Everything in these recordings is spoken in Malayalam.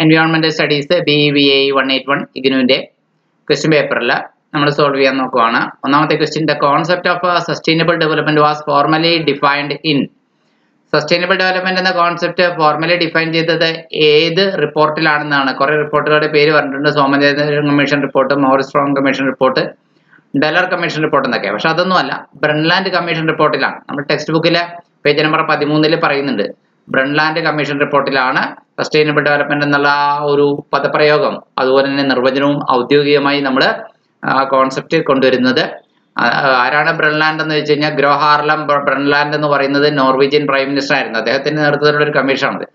എൻവയോൺമെന്റൽ സ്റ്റഡീസ് BEVA 181 ഇഗ്നുവിന്റെ ക്വസ്റ്റ്യൻ പേപ്പറിൽ നമ്മൾ സോൾവ് ചെയ്യാൻ നോക്കുവാണ്. ഒന്നാമത്തെ question, the concept of sustainable development was formally defined in. Sustainable development എന്ന കോൺസെപ്റ്റ് ഫോർമലി ഡിഫൈൻ ചെയ്തത് ഏത് റിപ്പോർട്ടിലാണെന്നാണ്. കുറെ റിപ്പോർട്ടുകളുടെ പേര് പറഞ്ഞിട്ടുണ്ട്. Somanathan commission report, Maurice Strong commission report, Delors commission report എന്നൊക്കെ. പക്ഷെ അതൊന്നുമല്ല, ബ്രൺലാൻഡ് കമ്മീഷൻ റിപ്പോർട്ടിലാണ്. നമ്മൾ ടെക്സ്റ്റ് ബുക്കിലെ പേജ് നമ്പർ 13 പറയുന്നുണ്ട്. ബ്രൺലാൻഡ് കമ്മീഷൻ റിപ്പോർട്ടിലാണ് സസ്റ്റൈനബിൾ ഡെവലപ്മെന്റ് എന്നുള്ള ഒരു പദപ്രയോഗം അതുപോലെ തന്നെ നിർവചനവും ഔദ്യോഗികമായി നമ്മൾ കോൺസെപ്റ്റ് കൊണ്ടുവരുന്നത്. ആരാണ് ബ്രൺലാൻഡ് എന്ന് വെച്ച് കഴിഞ്ഞാൽ ഗ്രോ ഹാർലം ബ്രൺലാൻഡ് എന്ന് പറയുന്നത് നോർവീജിയൻ പ്രൈം മിനിസ്റ്റർ ആയിരുന്നു. അദ്ദേഹത്തിന്റെ നേതൃത്വത്തിലുള്ള ഒരു കമ്മീഷനാണിത്.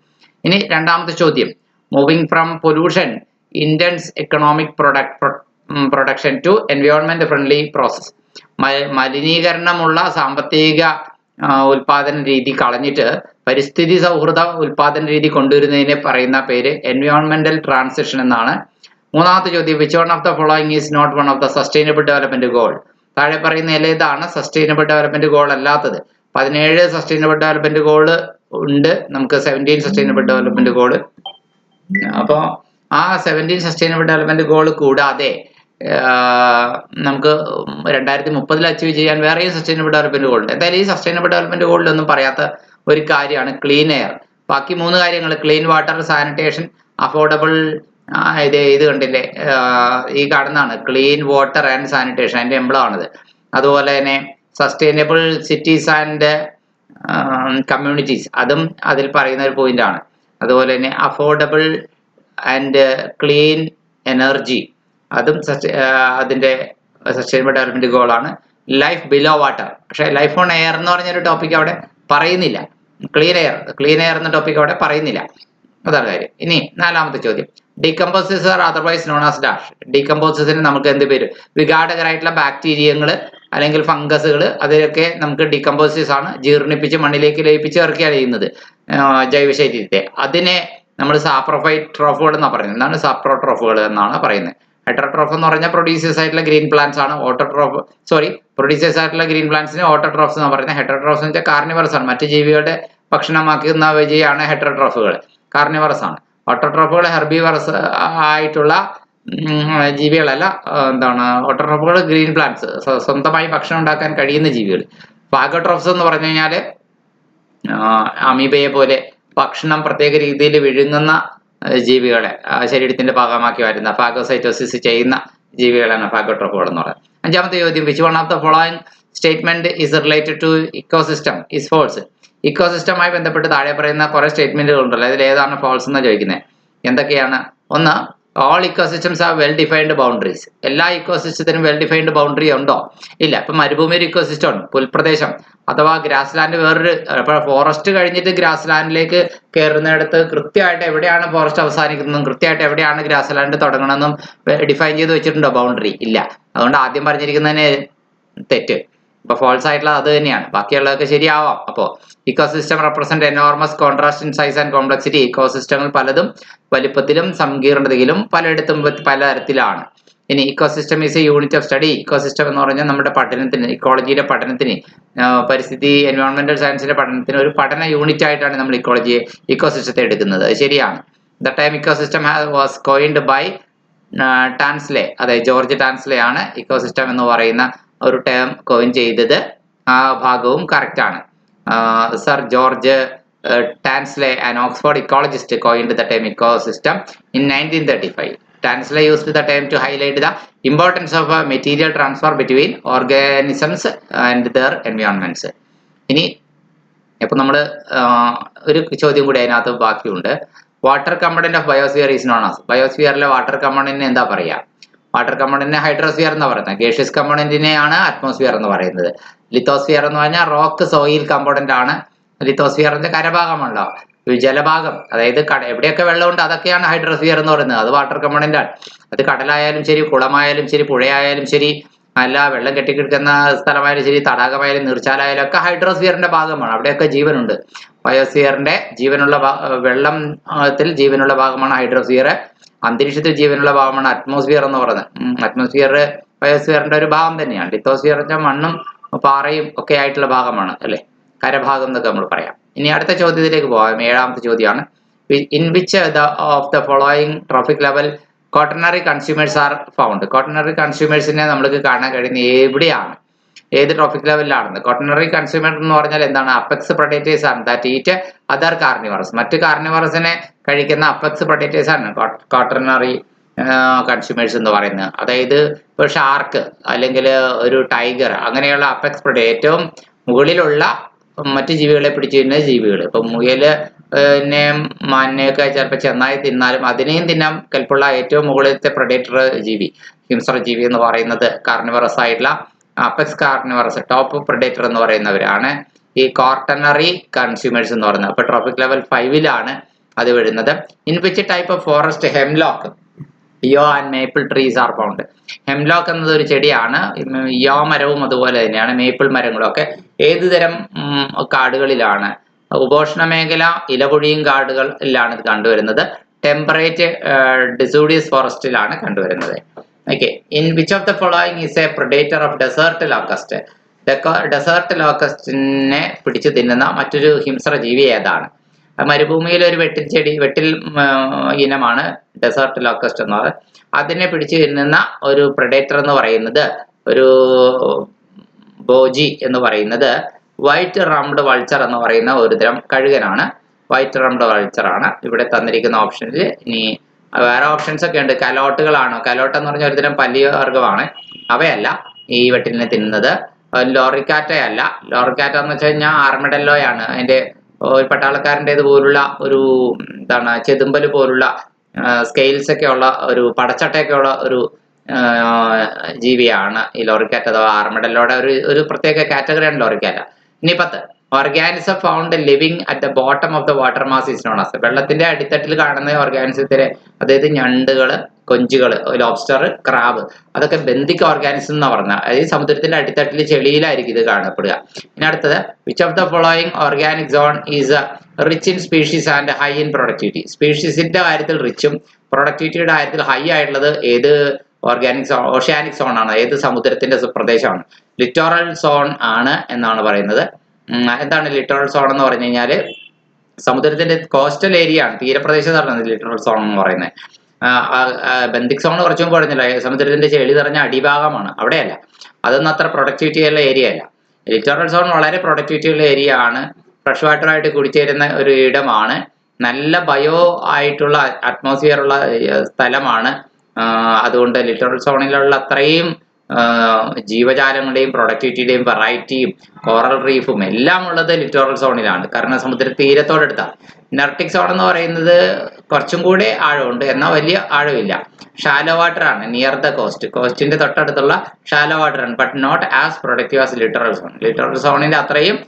ഇനി രണ്ടാമത്തെ ചോദ്യം, moving from pollution intense economic production to environment friendly process. മലിനീകരണമുള്ള സാമ്പത്തിക ഉൽപാദന രീതി കളഞ്ഞിട്ട് പരിസ്ഥിതി സൗഹൃദ ഉൽപാദന രീതി കൊണ്ടുവരുന്നതിനെ പറയുന്ന പേര് എൻവയോൺമെന്റൽ ട്രാൻസിഷൻ എന്നാണ്. മൂന്നാമത്തെ ചോദ്യം, which one of the following is not one of the sustainable development goal. താഴെ പറയുന്ന ഏതാണ് സസ്റ്റൈനബിൾ ഡെവലപ്മെന്റ് ഗോൾ അല്ലാത്തത്? 17 സസ്റ്റൈനബിൾ ഡെവലപ്മെന്റ് ഗോൾ ഉണ്ട്, നമുക്ക് 17 സസ്റ്റൈനബിൾ ഡെവലപ്മെന്റ് ഗോൾ. അപ്പോൾ ആ 17 സസ്റ്റൈനബിൾ ഡെവലപ്മെന്റ് ഗോൾ കൂടാതെ നമുക്ക് 2030 അച്ചീവ് ചെയ്യാൻ വേറെയും സസ്റ്റൈനബിൾ ഡെവലപ്മെന്റ് ഗോൾ ഉണ്ട്. എന്തായാലും ഈ സസ്റ്റൈനബിൾ ഡെവലപ്മെന്റ് ഗോളിലൊന്നും പറയാത്ത ഒരു കാര്യമാണ് ക്ലീൻ എയർ. ബാക്കി 3 കാര്യങ്ങൾ, ക്ലീൻ വാട്ടർ, സാനിറ്റേഷൻ, അഫോർഡബിൾ, ഇത് കണ്ടില്ലേ, ഈ കാണുന്നതാണ് ക്ലീൻ വാട്ടർ ആൻഡ് സാനിറ്റേഷൻ, അതിന്റെ എംബ്ലമാണിത്. അതുപോലെ തന്നെ സസ്റ്റൈനബിൾ സിറ്റീസ് ആൻഡ് കമ്മ്യൂണിറ്റീസ്, അതും അതിൽ പറയുന്ന ഒരു പോയിന്റ് ആണ്. അതുപോലെ തന്നെ അഫോർഡബിൾ ആൻഡ് ക്ലീൻ എനർജി, അതും അതിന്റെ സസ്റ്റൈനബിൾ ഡെവലപ്മെന്റ് ഗോളാണ്. ലൈഫ് ബിലോ വാട്ടർ, പക്ഷെ ലൈഫ് ഓൺ എയർ എന്ന് പറഞ്ഞൊരു ടോപ്പിക് അവിടെ പറയുന്നില്ല. ക്ലീൻ എയർ എന്ന ടോപ്പിക് അവിടെ പറയുന്നില്ല. അതാണ് കാര്യം. ഇനി നാലാമത്തെ ചോദ്യം, decomposers are otherwise known as dash. ഡീകമ്പോസേഴ്സിന് നമുക്ക് എന്ത് പേര്? വിഘാടകരായിട്ടുള്ള ബാക്ടീരിയങ്ങൾ അല്ലെങ്കിൽ ഫംഗസുകൾ, അതിലൊക്കെ നമുക്ക് ഡീകമ്പോസേഴ്സ് ആണ്. ജീർണിപ്പിച്ച് മണ്ണിലേക്ക് ലയിപ്പിച്ച് ഇറക്കുകയാണ് ചെയ്യുന്നത് ജൈവശരീരത്തെ. അതിനെ നമ്മൾ സാപ്രോഫൈട്രോഫുകൾ എന്നാണ് പറയുന്നത്. എന്താണ് സാപ്രോട്രോഫുകൾ എന്നാണ് പറയുന്നത്. ഹെറ്ററോട്രോഫ് എന്ന് പറഞ്ഞാൽ പ്രൊഡ്യൂസേഴ്സ് ആയിട്ടുള്ള ഗ്രീൻ പ്ലാന്റ്സ് ആണ്. പ്രൊഡ്യൂസേഴ്സ് ആയിട്ടുള്ള ഗ്രീൻ പ്ലാന്റ്സിന് ഓട്ടോട്രോഫ്സ് എന്ന് പറയുന്നത്. ഹെറ്ററോട്രോഫ്സ് എന്ന് വെച്ചാൽ കാർണിവറസ് ആണ്, മറ്റു ജീവികളുടെ ഭക്ഷണമാക്കുന്ന വഴിയാണ് ഹെറ്ററോട്രോഫുകൾ, കാർണിവറസ് ആണ്. ഓട്ടോട്രോഫുകൾ ഹെർബിവറസ് ആയിട്ടുള്ള ജീവികളല്ല. ഓട്ടോട്രോഫുകൾ ഗ്രീൻ പ്ലാന്റ്സ്, സ്വന്തമായി ഭക്ഷണം ഉണ്ടാക്കാൻ കഴിയുന്ന ജീവികൾ. ഫാഗോട്രോഫ്സ് എന്ന് പറഞ്ഞു കഴിഞ്ഞാൽ അമീബയെ പോലെ ഭക്ഷണം പ്രത്യേക രീതിയിൽ വിഴുങ്ങുന്ന ജീവികളെ ശരീരത്തിന്റെ ഭാഗമാക്കി വരുന്ന ഫാഗോസൈറ്റോസിസ് ചെയ്യുന്ന ജീവികളാണ് ഫാഗോട്രോഫുകൾ എന്ന് പറയുന്നത്. അഞ്ചാമത്തെ ചോദ്യം, which one of the following statement is related to ecosystem is false. ഇക്കോസിസ്റ്റമായി ബന്ധപ്പെട്ട് താഴെ പറയുന്ന കുറെ സ്റ്റേറ്റ്മെന്റുകൾ ഉണ്ടല്ലോ, അതിൽ ഏതാണ് ഫോൾസ് എന്ന് ചോദിക്കുന്നത്. എന്തൊക്കെയാണ്? ഒന്ന്, all ecosystems are well defined boundaries. എല്ലാ ഇക്കോസിസ്റ്റത്തിനും വെൽ ഡിഫൈൻഡ് ബൗണ്ടറി ഉണ്ടോ? ഇല്ല. ഇപ്പൊ മരുഭൂമി ഒരു ഇക്കോസിസ്റ്റം ആണ്, പുൽപ്രദേശം അഥവാ ഗ്രാസ് ലാൻഡ് വേറൊരു. ഇപ്പൊ ഫോറസ്റ്റ് കഴിഞ്ഞിട്ട് ഗ്രാസ് ലാൻഡിലേക്ക് കയറുന്നിടത്ത് കൃത്യമായിട്ട് എവിടെയാണ് ഫോറസ്റ്റ് അവസാനിക്കുന്നതും കൃത്യമായിട്ട് എവിടെയാണ് ഗ്രാസ് ലാൻഡ് തുടങ്ങണമെന്നും ഡിഫൈൻ ചെയ്ത് വെച്ചിട്ടുണ്ടോ ബൗണ്ടറി? ഇല്ല. അതുകൊണ്ട് ആദ്യം പറഞ്ഞിരിക്കുന്നതിന് തെറ്റ്. ഇപ്പൊ ഫോൾസ് ആയിട്ടുള്ള അത് തന്നെയാണ്, ബാക്കിയുള്ളതൊക്കെ ശരിയാവാം. അപ്പോ ecosystem represent enormous contrast in size and complexity. ഇക്കോസിസ്റ്റങ്ങൾ പലതും വലിപ്പത്തിലും സങ്കീർണതയിലും പലയിടത്തും പലതരത്തിലാണ്. ഇനി ecosystem is a unit of study. Ecosystem എന്ന് പറഞ്ഞാൽ നമ്മുടെ പഠനത്തിന്, ഇക്കോളജിയുടെ പഠനത്തിന്, പരിസ്ഥിതി എൻവയോൺമെന്റൽ സയൻസിന്റെ പഠനത്തിന് ഒരു പഠന യൂണിറ്റ് ആയിട്ടാണ് നമ്മൾ ഇക്കോസിസ്റ്റത്തെ എടുക്കുന്നത്. അത് ശരിയാണ്. The time ecosystem was coined by Tansley, അതായത് ജോർജ് ടാൻസ്ലെ ആണ് ഇക്കോസിസ്റ്റം എന്ന് പറയുന്ന ഒരു ടേം കോയിൻ ചെയ്തത്. ആ ഭാഗവും കറക്റ്റ് ആണ്. Sir George Tansley, an Oxford ecologist, coined the term ecosystem in 1935. Tansler used the term to highlight the importance of material transfer between organisms and their environments. ഇനി ഇപ്പൊ നമ്മൾ ഒരു ചോദ്യം കൂടി അതിനകത്ത് ബാക്കിയുണ്ട്. Water component of biosphere is known as. ബയോസ്ഫിയറിലെ വാട്ടർ കമ്പണന്റിനെ എന്താ പറയാ? വാട്ടർ കമ്പണന്റിനെ ഹൈഡ്രോസ്ഫിയർ എന്ന് പറയുന്നത്. ഗേഷ്യസ് കമ്പണന്റിനെയാണ് അറ്റ്മോസ്ഫിയർ എന്ന് പറയുന്നത്. ലിത്തോസ്ഫിയർ എന്ന് പറഞ്ഞാൽ റോക്ക് സോയിൽ കമ്പോണന്റ് ആണ്. ലിത്തോസ്ഫിയറിന്റെ കരഭാഗമാണല്ലോ, ജലഭാഗം, അതായത് എവിടെയൊക്കെ വെള്ളമുണ്ട് അതൊക്കെയാണ് ഹൈഡ്രോസ്ഫിയർ എന്ന് പറയുന്നത്. അത് വാട്ടർ കമ്പോണന്റ് ആണ്. അത് കടലായാലും ശരി, കുളമായാലും ശരി, പുഴയായാലും ശരി, അല്ല വെള്ളം കെട്ടിക്കിടക്കുന്ന സ്ഥലമായാലും ശരി, തടാകമായാലും നീർച്ചാലായാലും ഒക്കെ ഹൈഡ്രോസ്ഫിയറിന്റെ ഭാഗമാണ്. അവിടെയൊക്കെ ജീവനുണ്ട്. ബയോസ്ഫിയറിന്റെ ജീവനുള്ള വെള്ളത്തിൽ ജീവനുള്ള ഭാഗമാണ് ഹൈഡ്രോസ്ഫിയർ. അന്തരീക്ഷത്തിൽ ജീവനുള്ള ഭാഗമാണ് അറ്റ്മോസ്ഫിയർ എന്ന് പറയുന്നത്. അറ്റ്മോസ്ഫിയർ ബയോസ്ഫിയറിന്റെ ഒരു ഭാഗം തന്നെയാണ്. ലിത്തോസ്ഫിയറിന്റെ മണ്ണും പാറയും ഒക്കെ ആയിട്ടുള്ള ഭാഗമാണ്, അല്ലെ, കരഭാഗം എന്നൊക്കെ നമ്മൾ പറയാം. ഇനി അടുത്ത ചോദ്യത്തിലേക്ക് പോകാം. 7ാമത്തെ ചോദ്യമാണ്, in which of the following trophic level quaternary consumers are found? Quaternary consumers-നെ നമുക്ക് കാണാൻ കഴിയുന്ന എവിടെയാണ്, ഏത് ട്രോഫിക് ലെവലിലാണെന്ന്? ക്വാട്ടർണറി കൺസ്യൂമർ എന്ന് പറഞ്ഞാൽ എന്താണ്? അപ്പെക്സ് പ്രൊഡേറ്റേഴ്സ് ആണ് ദാറ്റ് ഈറ്റ് അതർ കാർണിവറസ്. മറ്റ് കാർണിവറസിനെ കഴിക്കുന്ന അപ്പെക്സ് പ്രൊഡേറ്റേഴ്സ് ആണ് ക്വാട്ടർണറി കൺസ്യൂമേഴ്സ് എന്ന് പറയുന്നത്. അതായത് ഇപ്പോൾ ഷാർക്ക് അല്ലെങ്കിൽ ഒരു ടൈഗർ അങ്ങനെയുള്ള അപ്പെക്സ് പ്രൊഡേ ഏറ്റവും മുകളിലുള്ള മറ്റു ജീവികളെ പിടിച്ചു തിന്നുന്ന ജീവികൾ. ഇപ്പം മുയല് മാനിനെയൊക്കെ ചിലപ്പോൾ ചെന്നായി തിന്നാലും അതിനെയും തിന്നാൻ കെൽപ്പുള്ള ഏറ്റവും മുകളിലത്തെ പ്രൊഡേറ്റർ ജീവി, ഹിംസ്ര ജീവി എന്ന് പറയുന്നത് കാർണിവറസ് ആയിട്ടുള്ള അപ്പെക്സ് കാർണിവറസ് ടോപ്പ് പ്രൊഡേറ്റർ എന്ന് പറയുന്നവരാണ് ഈ ക്വാട്ടർണറി കൺസ്യൂമേഴ്സ് എന്ന് പറയുന്നത്. അപ്പൊ ട്രോഫിക് ലെവൽ 5-ലാണ് അത് വരുന്നത്. In which type of forest hemlock, yew and maple trees are found? Hemlock എന്നത് ഒരു ചെടിയാണ്. യോ മരവും അതുപോലെ തന്നെയാണ്, മേപ്പിൾ മരങ്ങളും ഒക്കെ ഏത് തരം കാടുകളിലാണ്? ഉപോഷ്ണ മേഖല ഇലപൊഴിയും കാടുകളിലാണ് ഇത് കണ്ടുവരുന്നത്. ടെമ്പറേറ്റ് ഡിസൂഡിയസ് ഫോറസ്റ്റിലാണ് കണ്ടുവരുന്നത്. Okay. In which of the following is a predator of desert locust? Desert ലോക്കസ്റ്റിനെ പിടിച്ചു തിന്നുന്ന മറ്റൊരു ഹിംസ്ര ജീവി ഏതാണ്? മരുഭൂമിയിലെ ഒരു വെട്ടിൽ ഇനമാണ് ഡെസേർട്ട് ലോക്കസ്റ്റ് എന്ന് പറയുന്നത്. അതിനെ പിടിച്ചു തിന്നുന്ന ഒരു പ്രഡേറ്റർ എന്ന് പറയുന്നത്, ഒരു ബോജി എന്ന് പറയുന്നത് വൈറ്റ് റംഡ് വൾച്ചർ എന്ന് പറയുന്ന ഒരു തരം കഴുകനാണ്. വൈറ്റ് റംഡ് വൾച്ചർ ആണ് ഇവിടെ തന്നിരിക്കുന്ന ഓപ്ഷനിൽ. ഇനി വേറെ ഓപ്ഷൻസ് ഒക്കെ ഉണ്ട്. കലോട്ടുകളാണോ? കലോട്ട് എന്ന് പറഞ്ഞ ഒരുതരം പല്ലിവർഗമാണ്. അവയല്ല ഈ വെട്ടിലിനെ തിന്നുന്നത്. ലോറിക്കാറ്റയല്ല. ലോറിക്കാറ്റ എന്ന് വെച്ച് കഴിഞ്ഞാൽ ആർമഡല്ലോയാണ്. അതിന്റെ പട്ടാളക്കാരൻ്റെത് പോലുള്ള ഒരു എന്താണ് ചെതുമ്പൽ പോലുള്ള സ്കെയിൽസ് ഒക്കെ ഉള്ള ഒരു പടച്ചട്ടയൊക്കെ ഉള്ള ഒരു ജീവിയാണ് ഈ ലോറിക്കാറ്റ് അഥവാ ആർമഡല്ലോയുടെ ഒരു പ്രത്യേക കാറ്റഗറിയാണ് ലോറിക്കാറ്റ. ഇനി 10, organism found living at the bottom of the water mass is known as. വെള്ളത്തിന്റെ അടിത്തട്ടിൽ കാണുന്ന ഓർഗാനിസത്തിലെ, അതായത് ഞണ്ടുകള്, കൊഞ്ചുകള്, ലോബ്സ്റ്റർ, ക്രാബ്, അതൊക്കെ ബന്ധിക്ക ഓർഗാനിസം എന്ന് പറഞ്ഞാൽ, അതായത് സമുദ്രത്തിന്റെ അടിത്തട്ടിൽ ചെളിയിലായിരിക്കും ഇത് കാണപ്പെടുക. ഇനി അടുത്തത്, which of the following organic zone is rich in species and high in productivity? സ്പീഷീസിന്റെ കാര്യത്തിൽ റിച്ചും പ്രൊഡക്ടിവിറ്റിയുടെ കാര്യത്തിൽ ഹൈ ആയിട്ടുള്ളത് ഏത് ഓർഗാനിക് സോൺ? ഓഷ്യാനിക് സോൺ ആണ്. ഏത് സമുദ്രത്തിന്റെ പ്രദേശമാണ്? ലിറ്റോറൽ സോൺ ആണ് എന്നാണ് പറയുന്നത്. എന്താണ് ലിറ്ററൽ സോൺ എന്ന് പറഞ്ഞു കഴിഞ്ഞാൽ സമുദ്രത്തിന്റെ കോസ്റ്റൽ ഏരിയ ആണ്, തീരപ്രദേശത്താണ് ലിറ്ററൽ സോൺ എന്ന് പറയുന്നത്. ബന്ധിക് സോൺ കുറച്ചും പറഞ്ഞില്ല, സമുദ്രത്തിന്റെ ചെളി നിറഞ്ഞ അടിഭാഗമാണ്, അവിടെയല്ല. അതൊന്നും അത്ര പ്രൊഡക്ടിവിറ്റി ഉള്ള ഏരിയ അല്ല. ലിറ്ററൽ സോൺ വളരെ പ്രൊഡക്ടിവിറ്റി ഉള്ള ഏരിയ ആണ്. ഫ്രഷ് വാട്ടറായിട്ട് കുടിച്ചേരുന്ന ഒരു ഇടമാണ്. നല്ല ബയോ ആയിട്ടുള്ള അറ്റ്മോസ്ഫിയർ ഉള്ള സ്ഥലമാണ്. അതുകൊണ്ട് ലിറ്ററൽ സോണിലുള്ള അത്രയും ജീവജാലങ്ങളുടെയും പ്രൊഡക്ടിവിറ്റിയുടെയും വെറൈറ്റിയും കോറൽ റീഫും എല്ലാം ഉള്ളത് ലിറ്റോറൽ സോണിലാണ്. കാരണം സമുദ്ര തീരത്തോടെടുത്താണ്. നെർട്ടിക് സോൺ എന്ന് പറയുന്നത് കുറച്ചും കൂടെ ആഴമുണ്ട്, എന്നാൽ വലിയ ആഴമില്ല. ഷാലോ വാട്ടർ ആണ്, നിയർ ദ കോസ്റ്റിന്റെ തൊട്ടടുത്തുള്ള ഷാലോ വാട്ടർ ആണ്. But not as productive as littoral zone. Littoral സോണിന്റെ അത്രയും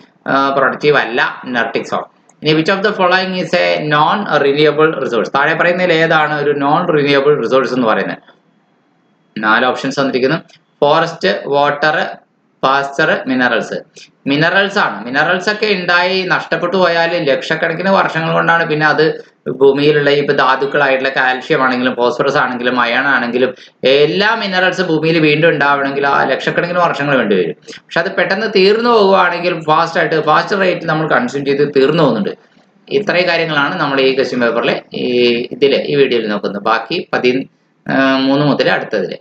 പ്രൊഡക്റ്റീവ് അല്ല നെർട്ടിക് സോൺ. ഇനി which of the following is a non renewable resource? താഴെ പറയുന്നതിൽ ഏതാണ് ഒരു നോൺ റിന്യൂവബിൾ റിസോഴ്സ് എന്ന് പറയുന്നത്? 4 ഓപ്ഷൻസ് തന്നിരിക്കുന്നു. Forest, water, Pasteur, minerals. Minerals ആണ്. മിനറൽസ് ഒക്കെ ഉണ്ടായി നഷ്ടപ്പെട്ടു പോയാൽ ലക്ഷക്കണക്കിന് വർഷങ്ങൾ കൊണ്ടാണ് പിന്നെ അത് ഭൂമിയിലുള്ള ഇപ്പൊ ധാതുക്കളായിട്ടുള്ള കാൽഷ്യം ആണെങ്കിലും ഫോസ്ഫറസ് ആണെങ്കിലും അയൺ ആണെങ്കിലും എല്ലാ മിനറൽസ് ഭൂമിയിൽ വീണ്ടും ഉണ്ടാവണമെങ്കിൽ ആ ലക്ഷക്കണക്കിന് വർഷങ്ങൾ വേണ്ടി വരും. പക്ഷെ അത് പെട്ടെന്ന് തീർന്നു പോകുകയാണെങ്കിൽ ഫാസ്റ്റ് റേറ്റിൽ നമ്മൾ കൺസ്യൂം ചെയ്ത് തീർന്നു പോകുന്നുണ്ട്. ഇത്രയും കാര്യങ്ങളാണ് നമ്മൾ ഈ ക്വസ്റ്റ്യൻ പേപ്പറിൽ ഈ വീഡിയോയിൽ നോക്കുന്നത്. ബാക്കി 13 മുതൽ അടുത്തതിൽ